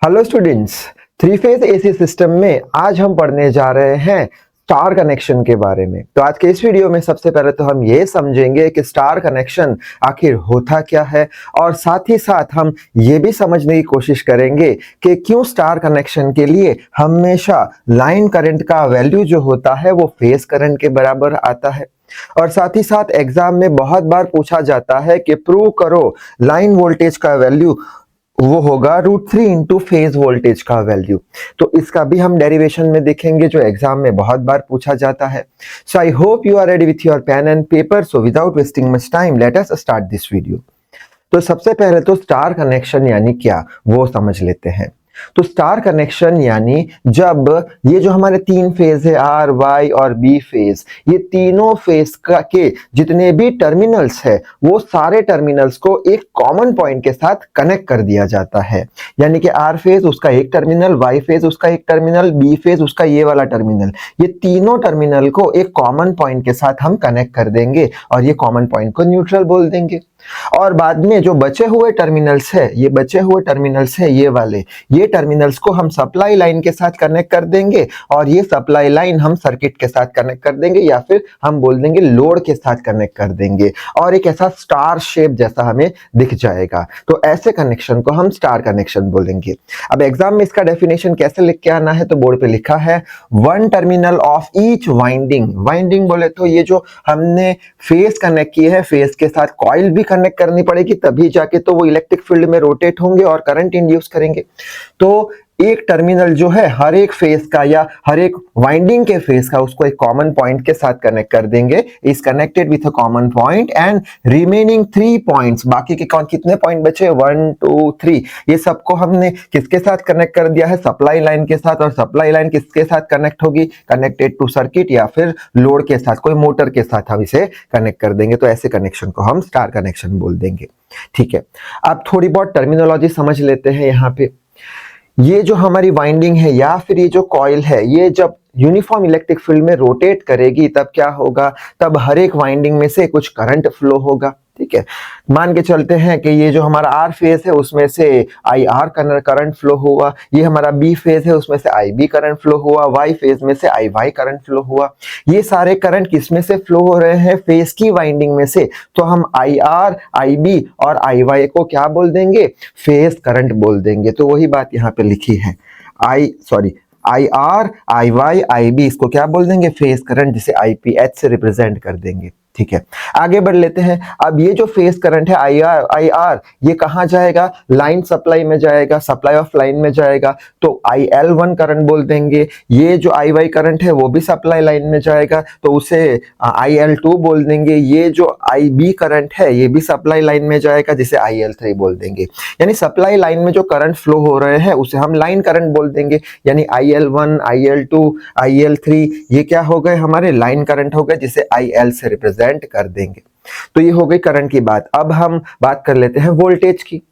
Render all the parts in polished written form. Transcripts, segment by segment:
Hello students, three phase AC system में आज हम पढ़ने जा रहे हैं स्टार कनेक्शन के बारे में। तो आज के इस वीडियो में सबसे पहले तो हम ये समझेंगे कि स्टार कनेक्शन आखिर होता क्या है, और साथ ही साथ हम ये भी समझने की कोशिश करेंगे कि क्यों स्टार कनेक्शन के लिए हमेशा लाइन करंट का वैल्यू जो होता है वो फेज करंट के बराबर आता है। और साथ ही साथ एग्जाम में बहुत बार पूछा जाता है कि प्रूव करो लाइन वोल्टेज का वैल्यू वो होगा √3 इंटू फेज वोल्टेज का वैल्यू। तो इसका भी हम डेरिवेशन में देखेंगे जो एग्जाम में बहुत बार पूछा जाता है। So I hope you are ready with your pen and paper. So without wasting much time let us start this video. तो सबसे पहले तो स्टार कनेक्शन यानी क्या वो समझ लेते हैं। तो स्टार कनेक्शन यानी जब ये जो हमारे तीन फेज है आर वाई और बी फेज, ये तीनों फेज का के जितने भी टर्मिनल्स है वो सारे टर्मिनल्स को एक कॉमन पॉइंट के साथ कनेक्ट कर दिया जाता है। यानी कि आर फेज उसका एक टर्मिनल, वाई फेज उसका एक टर्मिनल, बी फेज उसका ये वाला टर्मिनल, ये तीनों टर्मिनल को एक कॉमन पॉइंट के साथ हम कनेक्ट कर देंगे और ये कॉमन पॉइंट को न्यूट्रल बोल देंगे। और बाद में जो बचे हुए टर्मिनल्स है, ये बचे हुए टर्मिनल्स है ये वाले, ये टर्मिनल्स को हम सप्लाई लाइन के साथ कनेक्ट कर देंगे और ये सप्लाई लाइन हम सर्किट के साथ कनेक्ट कर देंगे या फिर हम बोल देंगे लोड के साथ कनेक्ट कर देंगे और एक ऐसा स्टार शेप जैसा हमें दिख जाएगा। तो ऐसे कनेक्शन को हम स्टार कनेक्शन बोलेंगे। अब एग्जाम में इसका डेफिनेशन कैसे लिख के आना है, तो बोर्ड पे लिखा है one terminal of each winding. Winding बोले तो ये जो हमने फेज कनेक्ट की है, फेज के साथ कॉइल भी कनेक्ट करनी पड़ेगी तभी जाके तो वो इलेक्ट्रिक फील्ड में रोटेट होंगे और करंट इंड्यूस करेंगे। तो एक टर्मिनल जो है हर एक फेज का या हर एक वाइंडिंग के फेज का, उसको एक कॉमन पॉइंट के साथ कनेक्ट कर देंगे। Is connected with a common point and remaining 3 points, बाकी के कौन कितने पॉइंट बचे 1 2 3, ये सबको हमने किसके साथ कनेक्ट कर दिया है, सप्लाई लाइन के साथ। और सप्लाई लाइन किसके साथ कनेक्ट होगी, कनेक्टेड टू सर्किट या फिर लोड के साथ, कोई मोटर के साथ हम इसे कनेक्ट कर देंगे। तो ऐसे कनेक्शन को हम स्टार कनेक्शन बोल देंगे। ठीक है, अब थोड़ी बहुत टर्मिनोलॉजी समझ लेते हैं। यहाँ पे ये जो हमारी वाइंडिंग है या फिर ये जो कॉइल है, ये जब यूनिफॉर्म इलेक्ट्रिक फील्ड में रोटेट करेगी तब क्या होगा, तब हर एक वाइंडिंग में से कुछ करंट फ्लो होगा। ठीक है, मान के चलते हैं कि ये जो हमारा आर फेज है उसमें से आई आर करंट फ्लो हुआ, ये हमारा बी फेज है उसमें से आई बी करंट फ्लो हुआ, वाई फेज में से आई वाई करंट फ्लो हुआ। ये सारे करंट किस में से फ्लो हो रहे हैं, फेज की वाइंडिंग में से। तो हम आई आर, आई बी और आई वाई को क्या बोल देंगे, फेज करंट बोल देंगे। तो वही बात यहाँ पे लिखी है, I R, I Y, I B, इसको क्या बोल देंगे, फेज करंट, जिसे आई पी एच से रिप्रेजेंट कर देंगे। ठीक है, आगे बढ़ लेते हैं। अब ये जो फेज करंट है आई आर, ये कहां जाएगा, लाइन सप्लाई में जाएगा, सप्लाई ऑफ लाइन में जाएगा। तो IL1 करंट बोल देंगे। ये जो आई वाई करंट है वो भी सप्लाई लाइन में जाएगा तो उसे IL2 बोल देंगे। ये जो आई बी करंट है ये भी सप्लाई लाइन में जाएगा, जिसे IL3 बोल देंगे। यानी सप्लाई लाइन में जो करंट फ्लो हो रहे हैं उसे हम लाइन करंट बोल देंगे। यानी IL1, IL2, IL3 ये क्या हो गए, हमारे लाइन करंट हो गए, जिसे IL से रिप्रेजेंट कर देंगे। तो ये हो गई करंट की बात। अब हम बात कर लेते हैं वोल्टेज की।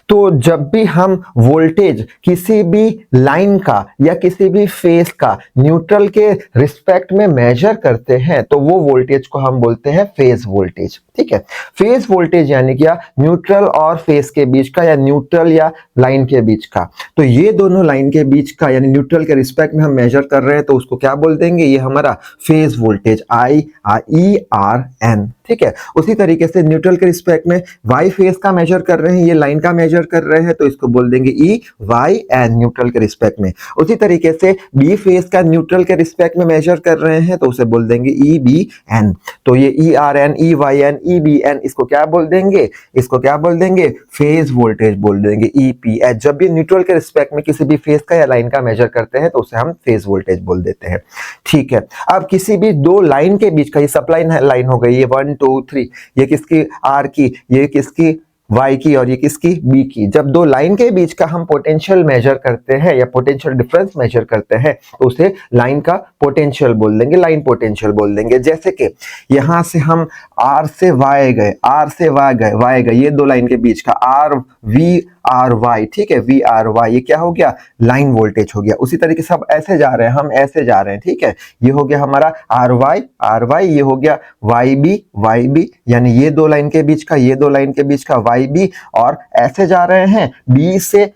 तो जब भी हम वोल्टेज किसी भी लाइन का या किसी भी फेज का न्यूट्रल के रिस्पेक्ट में मेजर करते हैं तो वो वोल्टेज को हम बोलते हैं फेज वोल्टेज। ठीक है, फेज वोल्टेज यानी क्या, न्यूट्रल और फेज के बीच का या न्यूट्रल या लाइन के बीच का। तो ये दोनों लाइन के बीच का यानी न्यूट्रल के रिस्पेक्ट में हम मेजर कर रहे हैं तो उसको क्या बोल देंगे, ये हमारा फेज वोल्टेज IERN। ठीक है, उसी तरीके से न्यूट्रल के रिस्पेक्ट में वाई फेज का मेजर कर रहे हैं, ये लाइन का मेजर कर रहे हैं तो इसको बोल देंगे EYN न्यूट्रल के रिस्पेक्ट में। उसी तरीके से बी फेज का न्यूट्रल के रिस्पेक्ट में मेजर कर रहे हैं तो उसे बोल देंगे EBN। तो ये ERN, EYN, EBN इसको क्या बोल देंगे, इसको क्या बोल देंगे, फेज वोल्टेज बोल देंगे EPH। जब भी न्यूट्रल के रिस्पेक्ट में किसी भी फेज का या लाइन का मेजर करते हैं तो उसे हम फेज वोल्टेज बोल देते हैं। ठीक है, अब किसी भी दो लाइन के बीच का, ये सप्लाई लाइन हो गई, ये 1 2 3, ये किसकी आर की, ये किसकी वाई की और ये किसकी बी की। जब दो लाइन के बीच का हम पोटेंशियल मेजर करते हैं या पोटेंशियल डिफरेंस मेजर करते हैं तो उसे लाइन का पोटेंशियल बोल देंगे, लाइन पोटेंशियल बोल देंगे। जैसे कि यहां से हम आर से वाई गए, आर से वाई गए, ये दो लाइन के बीच का आर वी आर वाई। ठीक है, वी आर वाई, ये क्या हो गया, लाइन वोल्टेज हो गया। उसी तरीके से अब ऐसे जा रहे हैं, हम ऐसे जा रहे हैं। ठीक है, ये हो गया हमारा आर वाई, ये हो गया वाई बी, यानी ये दो लाइन के बीच का, ये दो लाइन के बीच का वाई बी, और ऐसे जा रहे हैं बी से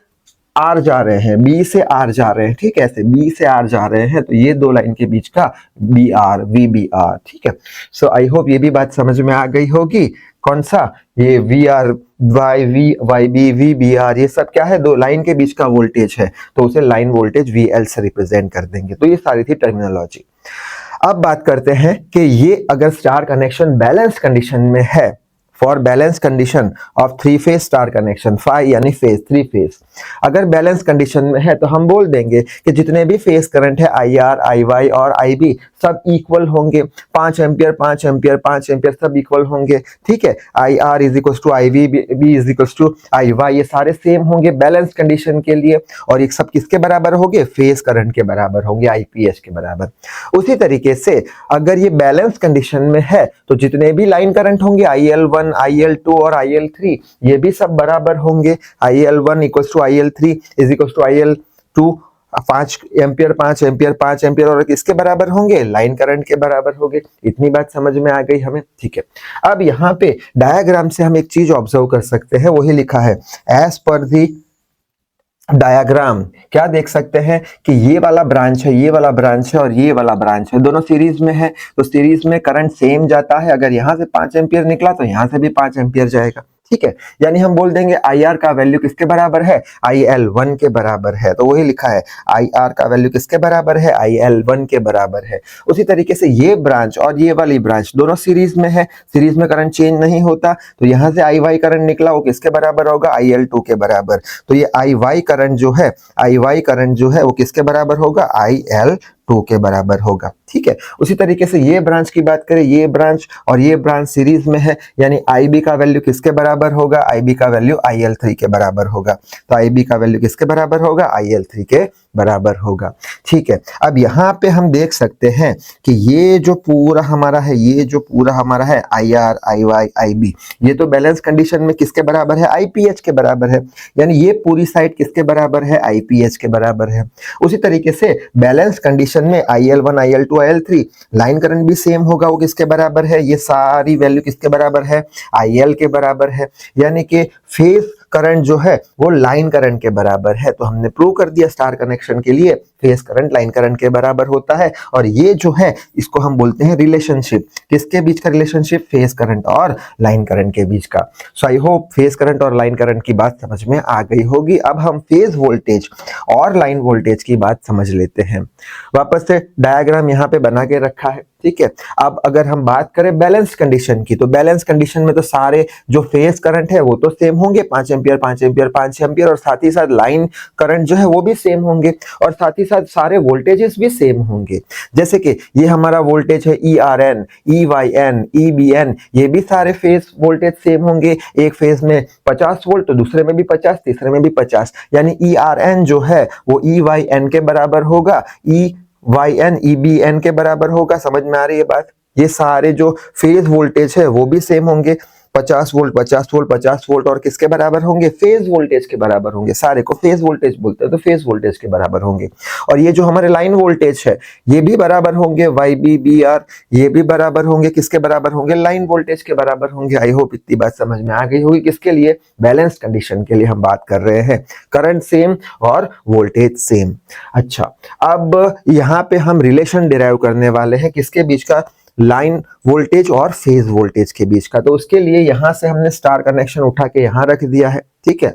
आर जा रहे हैं, बी से आर जा रहे हैं, ठीक है, ऐसे बी से आर जा रहे हैं, तो ये दो लाइन के बीच का B R, V B R, ठीक है। सो आई होप ये भी बात समझ में आ गई होगी। कौन सा, ये V R, Y V, Y B, V B R, ये सब क्या है, दो लाइन के बीच का वोल्टेज है, तो उसे लाइन वोल्टेज वी एल से रिप्रेजेंट कर देंगे। तो ये सारी थी टर्मिनोलॉजी। अब बात करते हैं कि ये अगर स्टार कनेक्शन बैलेंस कंडीशन में है, for balance condition of three phase star connection, five यानी फेज, थ्री फेज, अगर बैलेंस कंडीशन में है तो हम बोल देंगे कि जितने भी फेज करंट है आई आर, आई वाई और आई बी सब इक्वल होंगे, 5 एम्पियर 5 एम्पियर 5 एम्पियर सब इक्वल होंगे, ठीक है। I R is equal to I V, B is equal to I Y, ये सारे सेम होंगे बैलेंस कंडीशन के लिए, और ये सब किसके बराबर होंगे, फेज करंट के बराबर होंगे, आईपीएच के बराबर। उसी तरीके से अगर ये बैलेंस कंडीशन में है तो जितने भी लाइन करंट होंगे IL1, IL2 और IL3 ये भी सब बराबर होंगे, IL1 equals to IL3 is equals to IL2, 5 ampere 5 ampere 5 ampere, और किसके बराबर होंगे, लाइन करंट के बराबर होंगे। इतनी बात समझ में आ गई हमें, ठीक है। अब यहाँ पे डायग्राम से हम एक चीज ऑब्जर्व कर सकते हैं, वही लिखा है एज पर दी डायग्राम। क्या देख सकते हैं कि ये वाला ब्रांच है, ये वाला ब्रांच है और ये वाला ब्रांच है, दोनों सीरीज में है, तो सीरीज में करंट सेम जाता है। अगर यहां से 5 एम्पियर निकला तो यहां से भी 5 एम्पियर जाएगा, ठीक है। यानी हम बोल देंगे आई आर का वैल्यू किसके बराबर है, IL1 के बराबर है, तो वही लिखा है आई आर का वैल्यू किसके बराबर है, IL1 के बराबर है। उसी तरीके से ये ब्रांच और ये वाली ब्रांच दोनों सीरीज में है, सीरीज में करंट चेंज नहीं होता, तो यहां से आई वाई करंट निकला वो किसके बराबर होगा, IL2 के बराबर। तो ये आई वाई करंट जो है, आई वाई करंट जो है वो किसके बराबर होगा, IL2 के बराबर होगा, ठीक है। उसी तरीके से ये ब्रांच की बात करें, ये ब्रांच और ये ब्रांच सीरीज में है, यानी IB का वैल्यू किसके बराबर होगा, IB का वैल्यू IL3 के बराबर होगा, तो IB का वैल्यू किसके बराबर होगा, IL3 के बराबर होगा, ठीक है। अब यहाँ पे हम देख सकते हैं कि ये जो पूरा हमारा है, ये जो पूरा हमारा है IR, IY, IB, ये तो बैलेंस कंडीशन में किसके बराबर है, IPH के बराबर है, यानी ये पूरी साइड किसके बराबर है, IPH के बराबर है। उसी तरीके से बैलेंस कंडीशन में IL1, IL2, IL3 line current भी सेम होगा, वो किसके बराबर है, ये सारी वैल्यू किसके बराबर है, IL के बराबर है, यानी कि फेज करंट जो है वो लाइन करंट के बराबर है। तो हमने प्रूव कर दिया स्टार कनेक्शन के लिए फेज करंट लाइन करंट के बराबर होता है, और ये जो है इसको हम बोलते हैं रिलेशनशिप, किसके बीच का रिलेशनशिप, फेज करंट और लाइन करंट के बीच का। सो आई होप फेज करंट और लाइन करंट की बात समझ में आ गई होगी। अब हम फेज वोल्टेज और लाइन वोल्टेज की बात समझ लेते हैं। वापस से डायग्राम यहाँ पे बना के रखा है, ठीक है। अब अगर हम बात करें बैलेंस कंडीशन की, तो बैलेंस कंडीशन में तो सारे जो फेज करंट है वो तो सेम होंगे, 5 एम्पियर 5 एम्पियर 5 एम्पियर, और साथ ही साथ लाइन करंट जो है वो भी सेम होंगे, और साथ ही साथ सारे वोल्टेजेस भी सेम होंगे। जैसे कि ये हमारा वोल्टेज है ERN, EYN, EBN, ये भी सारे फेज वोल्टेज सेम होंगे, एक फेज में 50 वोल्ट तो दूसरे में भी 50, तीसरे में भी 50, यानी ERN जो है वो EYN के बराबर होगा, YN EBN के बराबर होगा। समझ में आ रही है बात, ये सारे जो फेज वोल्टेज है वो भी सेम होंगे, 50 वोल्ट 50 वोल्ट 50 वोल्ट, और किसके बराबर होंगे, फेज वोल्टेज के बराबर होंगे। सारे को फेज वोल्टेज बोलते हैं, तो फेज वोल्टेज के बराबर होंगे। और ये जो हमारे लाइन वोल्टेज है ये भी बराबर होंगे, YB BR ये भी बराबर होंगे, किसके बराबर होंगे, लाइन वोल्टेज के बराबर होंगे। आई होप इतनी बात समझ में आ गई होगी। किसके लिए, बैलेंस कंडीशन के लिए हम बात कर रहे हैं, करंट सेम और वोल्टेज सेम। अच्छा, अब यहाँ पे हम रिलेशन डिराइव करने वाले हैं किसके बीच का, लाइन वोल्टेज और फेज वोल्टेज के बीच का। तो उसके लिए यहां से हमने स्टार कनेक्शन उठा के यहां रख दिया है, ठीक है।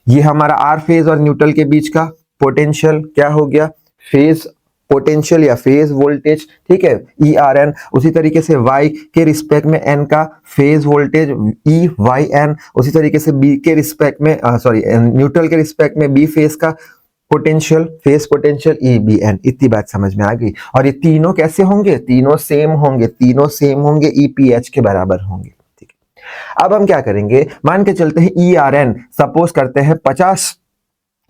ये हमारा आर फेज और न्यूट्रल के बीच का पोटेंशियल क्या हो गया, फेज पोटेंशियल या फेज वोल्टेज, ठीक है, ERN। उसी तरीके से Y के रिस्पेक्ट में N का फेज वोल्टेज EYN, उसी तरीके से B के रिस्पेक्ट में न्यूट्रल के रिस्पेक्ट में B फेज का पोटेंशियल, फेज पोटेंशियल EBN। इतनी बात समझ में आ गई। और ये तीनों कैसे होंगे, तीनों सेम होंगे, तीनों सेम होंगे, EPH के बराबर होंगे, ठीक है। अब हम क्या करेंगे, मान के चलते हैं ERN सपोज करते हैं 50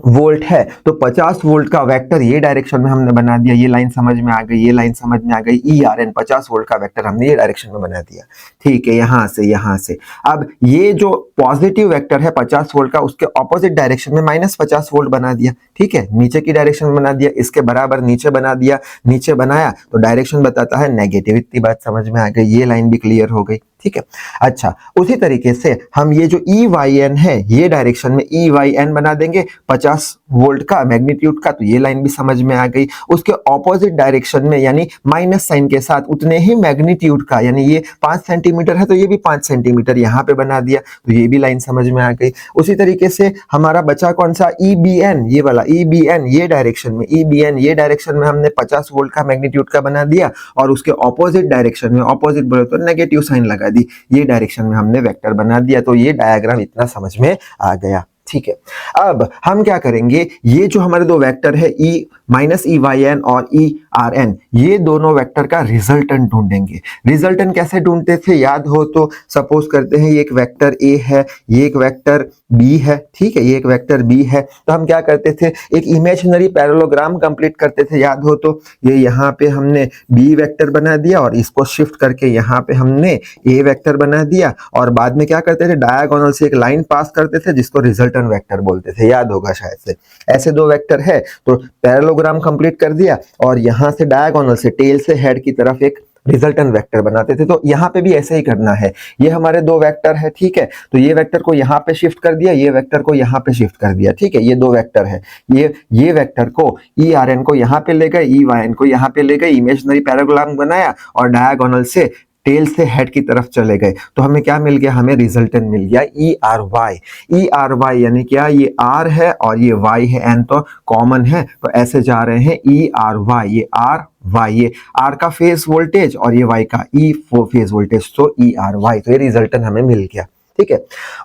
वोल्ट है, तो 50 वोल्ट का वेक्टर ये डायरेक्शन में हमने बना दिया, ये लाइन समझ में आ गई, ये लाइन समझ में आ गई, ERN 50 वोल्ट का वेक्टर हमने ये डायरेक्शन में बना दिया, ठीक है, यहां से यहां से। अब ये जो पॉजिटिव वेक्टर है 50 वोल्ट का, उसके ऑपोजिट डायरेक्शन में -50 वोल्ट बना दिया, ठीक है, नीचे की डायरेक्शन में बना दिया, इसके बराबर नीचे बना दिया, नीचे बनाया तो डायरेक्शन बताता है नेगेटिव। इतनी बात समझ में आ गई, ये लाइन भी क्लियर हो गई, ठीक है। अच्छा, उसी तरीके से हम ये जो ई वाई एन है ये डायरेक्शन में ई वाई एन बना देंगे 50 वोल्ट का मैग्नीट्यूड का, तो ये लाइन भी समझ में आ गई। उसके ऑपोजिट डायरेक्शन में यानी माइनस साइन के साथ उतने ही मैग्नीट्यूड का, यानी ये 5 सेंटीमीटर है तो ये भी 5 सेंटीमीटर यहाँ पे बना दिया, तो ये भी लाइन समझ में आ गई। उसी तरीके से हमारा बचा कौन सा, ई बी एन, ये वाला ई बी एन ये डायरेक्शन में, ई बी एन ये डायरेक्शन में हमने 50 वोल्ट का मैग्नीट्यूड का बना दिया, और उसके ऑपोजिट डायरेक्शन में, ऑपोजिट बोले तो नेगेटिव साइन लगा दी, ये डायरेक्शन में हमने वेक्टर बना दिया। तो ये डायग्राम इतना समझ में आ गया, ठीक है। अब हम क्या करेंगे, ये जो हमारे दो वेक्टर है E minus E Y N और ई आर एन, ये दोनों वेक्टर का रिजल्टेंट ढूंढेंगे। रिजल्टेंट कैसे ढूंढते थे, याद हो तो सपोज करते हैं ये एक वेक्टर ए है, ये एक वेक्टर बी है, ठीक है, ये एक वेक्टर बी है, तो हम क्या करते थे, एक इमेजिनरी पैरेललोग्राम कंप्लीट करते थे, याद हो तो ये यहाँ पे हमने बी वेक्टर बना दिया और इसको शिफ्ट करके यहाँ पे हमने ए वेक्टर बना दिया, और बाद में क्या करते थे, डायगोनल से एक लाइन पास करते थे जिसको रिजल्टेंट वेक्टर बोलते थे, याद होगा शायद से। ऐसे दो वेक्टर है तो पैरेललोग्राम कंप्लीट कर दिया, और यहां से डायगोनल से टेल से हेड की तरफ एक रिजल्टेंट वेक्टर बनाते थे। तो यहाँ पे भी ऐसे ही करना है, ये हमारे दो वेक्टर है, ठीक है, तो ये वेक्टर को यहाँ पे शिफ्ट कर दिया, ये वेक्टर को यहाँ पे शिफ्ट कर दिया, ठीक है, ये दो वेक्टर है, ये वेक्टर को ई आर एन को यहाँ पे ले गए, ई वाई एन को यहाँ पे ले गए, इमेजिनरी पैरेललोग्राम बनाया और डायगोनल से टेल से हेड की तरफ चले गए, तो हमें क्या मिल गया, हमें रिजल्टेंट मिल गया E R Y. E R Y यानी क्या, ये आर है और ये वाई है, एन तो कॉमन है, तो ऐसे जा रहे हैं ई आर वाई, ये आर वाई, ये आर का फेज वोल्टेज और ये वाई का ई फेज वोल्टेज, तो ई आर वाई, तो ये रिजल्टेंट हमें मिल गया, ठीक है।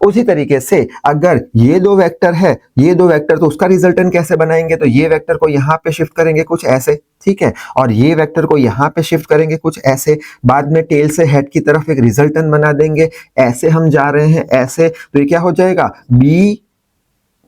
उसी तरीके से अगर ये दो वेक्टर है, ये दो वेक्टर, तो उसका रिजल्टेंट कैसे बनाएंगे, तो ये वेक्टर को यहाँ पे शिफ्ट करेंगे कुछ ऐसे, ठीक है, और ये वेक्टर को यहाँ पे शिफ्ट करेंगे कुछ ऐसे, बाद में टेल से हेड की तरफ एक रिजल्टेंट बना देंगे, ऐसे हम जा रहे हैं ऐसे, तो ये क्या हो जाएगा, बी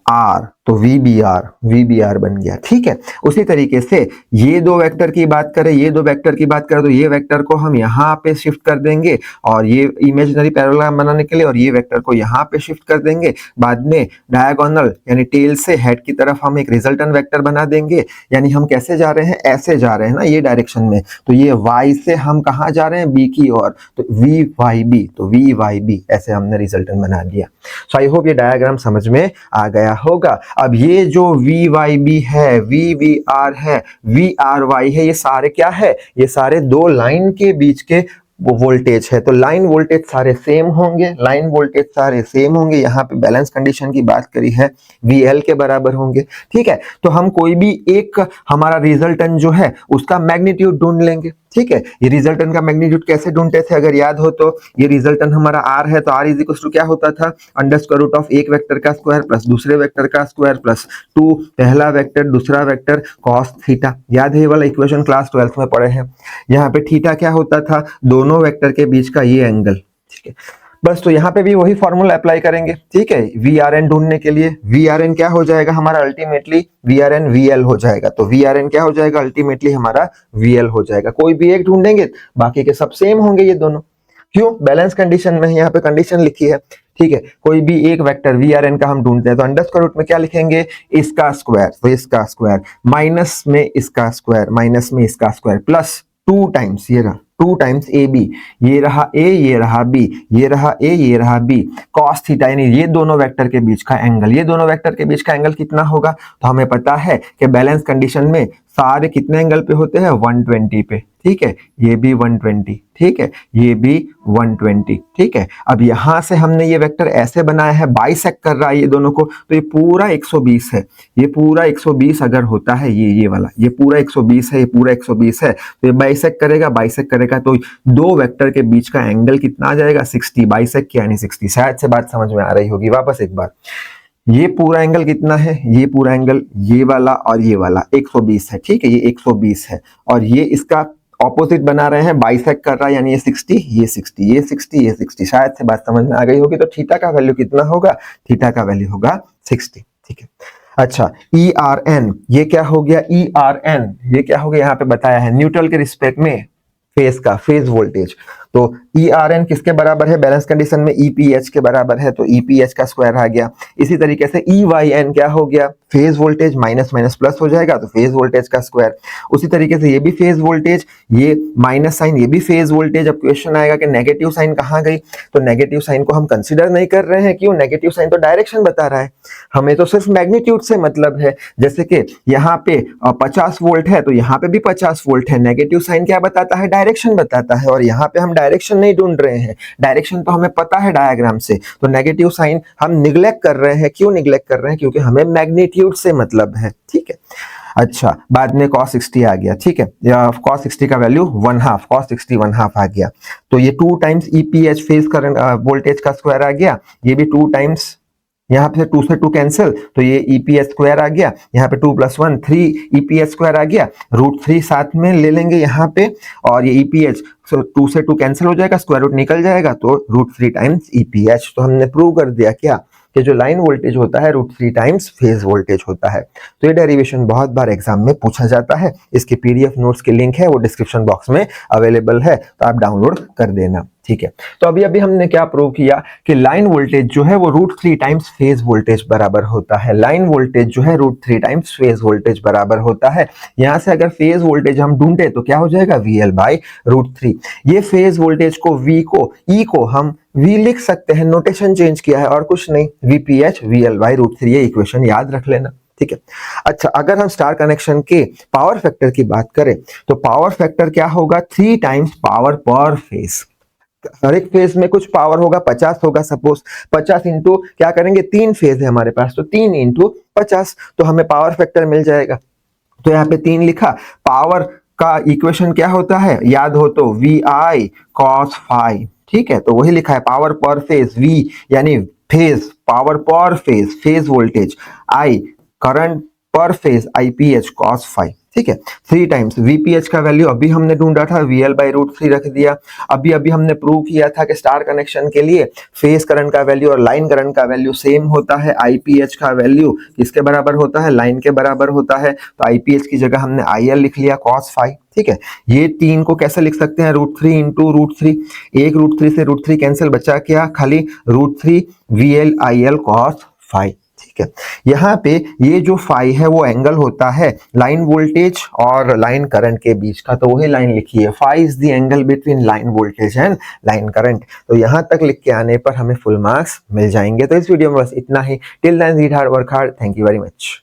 आर, तो वी बी आर बन गया, ठीक है। उसी तरीके से ये दो वेक्टर की बात करें, ये दो वेक्टर की बात करें, तो ये वेक्टर को हम यहाँ पे शिफ्ट कर देंगे और ये इमेजिनरी पैरेललोग्राम बनाने के लिए, और ये वेक्टर को यहाँ पे शिफ्ट कर देंगे, बाद में डायगोनल यानी टेल से हेड की तरफ हम एक रिजल्टेंट वेक्टर बना देंगे। यानी हम कैसे जा रहे हैं, ऐसे जा रहे हैं ना, ये डायरेक्शन में, तो ये y से हम कहाँ जा रहे हैं, b की ओर, तो वी वाई बी, तो वी वाई बी, ऐसे हमने रिजल्टेंट बना दिया। सो आई होप ये डायग्राम समझ में आ गया होगा। अब ये जो वी वाई बी है, वी वी आर है, वी आर वाई है, ये सारे क्या है, ये सारे दो लाइन के बीच के वो वोल्टेज है, तो लाइन वोल्टेज सारे सेम होंगे, लाइन वोल्टेज सारे सेम होंगे। यहाँ पे बैलेंस कंडीशन की बात करी है, VL के बराबर होंगे, ठीक है। तो हम कोई भी एक हमारा रिजल्टेंट जो है उसका मैग्नीट्यूड ढूंढ लेंगे, ठीक है। ये रिजल्टेंट का मैग्नीट्यूड कैसे ढूंढते थे, अगर याद हो तो ये रिजल्टेंट हमारा R है, तो R इज इक्वल टू क्या होता था, अंडर स्क्वायर रूट ऑफ एक वेक्टर का स्क्वायर प्लस दूसरे वेक्टर का स्क्वायर प्लस 2 पहला वेक्टर दूसरा वेक्टर कॉस थीटा। याद है ये वाला इक्वेशन क्लास 12th में पढ़े हैं। यहाँ पे थीटा क्या होता था, दोनों वेक्टर के बीच का ये एंगल, ठीक है। बस तो यहाँ पे भी वही फॉर्मूला अप्लाई करेंगे, ठीक है। वी आर एन ढूंढने के लिए वी आर एन क्या हो जाएगा हमारा, ultimately V R N V L हो जाएगा, तो वी आर एन क्या हो जाएगा, अल्टीमेटली हमारा वी एल हो जाएगा। कोई भी एक ढूंढेंगे, बाकी के सब सेम होंगे ये दोनों, क्यों, बैलेंस कंडीशन में यहाँ पे कंडीशन लिखी है, ठीक है। कोई भी एक वेक्टर वी आर एन का हम ढूंढते हैं, तो अंडर स्क्वायर रूट में क्या लिखेंगे, इसका स्क्वायर, तो इसका स्क्वायर माइनस में इसका स्क्वायर, माइनस में इसका स्क्वायर प्लस 2 टाइम्स, ये रहा 2 टाइम्स ए बी, ये रहा ए, ये रहा बी, ये रहा ए, ये रहा बी, कॉस थीटा, यानी ये दोनों वेक्टर के बीच का एंगल, ये दोनों वेक्टर के बीच का एंगल कितना होगा, तो हमें पता है कि बैलेंस कंडीशन में सारे कितने एंगल पे होते हैं, 120 पे, ठीक है। ये भी 120, ठीक है, ये भी 120, ठीक है। अब यहां से हमने ये वेक्टर ऐसे बनाया है, बाइसेक्ट कर रहा है ये दोनों को, तो ये पूरा 120 है, ये पूरा 120 अगर होता है, ये वाला, ये पूरा 120 है, ये पूरा 120 है, तो ये बाइसेक्ट करेगा, तो दो वेक्टर के बीच का एंगल कितना आ जाएगा, 60, बाइसेक्ट किया यानी 60। शायद से बात समझ में आ रही होगी, वापस एक बार, ये पूरा एंगल कितना है, ये पूरा एंगल, ये वाला और ये वाला 120 है, ठीक है, ये 120 है, और ये इसका ऑपोजिट बना रहे हैं, बाइसेक्ट कर रहा है, यानी ये 60, ये 60, ये 60, ये 60। शायद से बात समझ में आ गई होगी। तो थीटा का वैल्यू कितना होगा, थीटा का वैल्यू होगा 60, ठीक है। अच्छा, ई आर एन, ये क्या हो गया, ई आर एन ये क्या हो गया, यहाँ पे बताया है न्यूट्रल के रिस्पेक्ट में फेज का फेज वोल्टेज। तो ई आर एन किसके बराबर है, बैलेंस कंडीशन में ई पी एच के बराबर है, तो ई पी एच का स्क्वायर आ गया। इसी तरीके से ई वाई एन क्या हो गया, phase voltage, minus minus plus हो जाएगा तो फेज वोल्टेज का स्क्वायर। उसी तरीके से ये भी फेज वोल्टेज, ये माइनस साइन, ये भी फेज वोल्टेज। अब क्वेश्चन आएगा कि नेगेटिव साइन कहाँ गई, तो नेगेटिव साइन को हम कंसिडर नहीं कर रहे हैं। क्यों, नेगेटिव साइन तो डायरेक्शन बता रहा है, हमें तो सिर्फ मैग्नीट्यूड से मतलब है। जैसे कि यहाँ पे 50 वोल्ट है तो यहाँ पे भी 50 वोल्ट है, नेगेटिव साइन क्या बताता है, डायरेक्शन बताता है, और यहाँ पे हम डायरेक्शन नहीं ढूंढ रहे हैं, डायरेक्शन तो हमें पता है डायग्राम से, तो नेगेटिव साइन हम निग्लेक्ट कर रहे हैं। क्यों निग्लेक्ट कर रहे हैं, क्योंकि हमें मैग्नीट्यूड से मतलब है, ठीक है। अच्छा, बाद में cos 60 आ गया, ठीक है, या cos 60 का वैल्यू 1/2, cos 60 1/2 आ गया, तो ये 2 times EPH phase current voltage का स्क्वायर आ गया, ये भी 2 टाइम्स, यहाँ पे 2 से 2 कैंसिल, तो ये ईपीएच स्क्वायर आ गया, यहाँ पे 2 + 1 3 ईपीएच स्क्वायर आ गया, √3 साथ में ले लेंगे यहाँ पे, और ये ईपीएच 2 से 2 कैंसिल हो जाएगा, स्क्वायर रूट निकल जाएगा, तो √3 टाइम्स ईपीएच। तो हमने प्रूव कर दिया क्या, कि जो लाइन वोल्टेज होता है √3 टाइम्स फेज वोल्टेज होता है। तो ये डेरिवेशन बहुत बार एग्जाम में पूछा जाता है, इसके पीडीएफ नोट्स के लिंक है वो डिस्क्रिप्शन बॉक्स में अवेलेबल है, तो आप डाउनलोड कर देना, ठीक है। तो अभी हमने क्या प्रूव किया कि लाइन वोल्टेज जो है वो √3 टाइम्स फेज वोल्टेज बराबर होता है। लाइन वोल्टेज जो है √3 टाइम्स फेज वोल्टेज बराबर होता है। यहां से अगर फेज वोल्टेज हम ढूंढे तो क्या हो जाएगा, VL/√3। ये फेज वोल्टेज को V को E को हम V लिख सकते हैं, नोटेशन चेंज किया है और कुछ नहीं, VPH VL/√3, ये इक्वेशन याद रख लेना, ठीक है। अच्छा, अगर हम स्टार कनेक्शन के पावर फैक्टर की बात करें तो पावर फैक्टर क्या होगा, 3 टाइम्स पावर पर फेज। हर एक फेज में कुछ पावर होगा, 50 होगा, सपोज 50 इंटू क्या करेंगे, 3 फेज है हमारे पास, तो 3 इंटू 50, तो हमें पावर फैक्टर मिल जाएगा। तो यहाँ पे 3 लिखा, पावर का इक्वेशन क्या होता है, याद हो तो VI cos phi, ठीक है, तो वही लिखा है, पावर पर फेज, V यानी फेज, पावर पर phase, phase voltage, I current पर फेज, IPH cos phi, ठीक है। 3 टाइम्स VPH का वैल्यू अभी हमने ढूंढा था, VL/√3 रख दिया। अभी हमने प्रूव किया था कि स्टार कनेक्शन के लिए फेज करंट का वैल्यू और लाइन करंट का वैल्यू सेम होता है। IPH का वैल्यू किसके बराबर होता है, लाइन के बराबर होता है, तो IPH की जगह हमने IL लिख लिया cos phi, ठीक है। ये 3 को कैसे लिख सकते हैं, √3 इंटू √3, एक √3 से √3 कैंसिल, बचा क्या, खाली √3 VL/IL cos phi, ठीक है। यहाँ पे ये जो फाई है वो एंगल होता है लाइन वोल्टेज और लाइन करंट के बीच का, तो वही लाइन लिखी है, phi is the angle between line voltage and line current. तो यहाँ तक लिख के आने पर हमें फुल मार्क्स मिल जाएंगे। तो इस वीडियो में बस इतना ही। Till then read hard, work hard. Thank you very much.